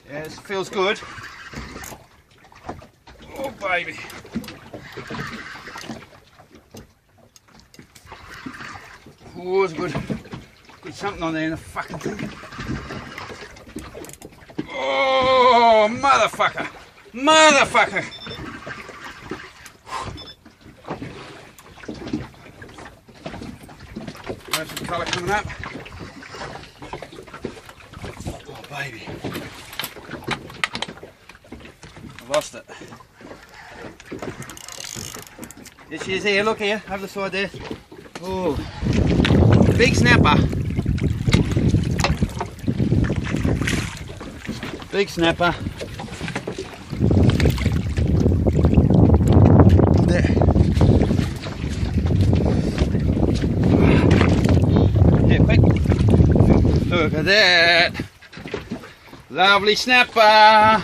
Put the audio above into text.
Yes, feels good. Oh baby. Oh, it's good. Get something on there in the fucking thing. Oh, motherfucker! Motherfucker! There's some colour coming up. Oh, baby. I lost it. There she is here, look here, over the side there. Oh, big snapper. Big snapper. There. Yeah, quick. Look at that. Lovely snapper.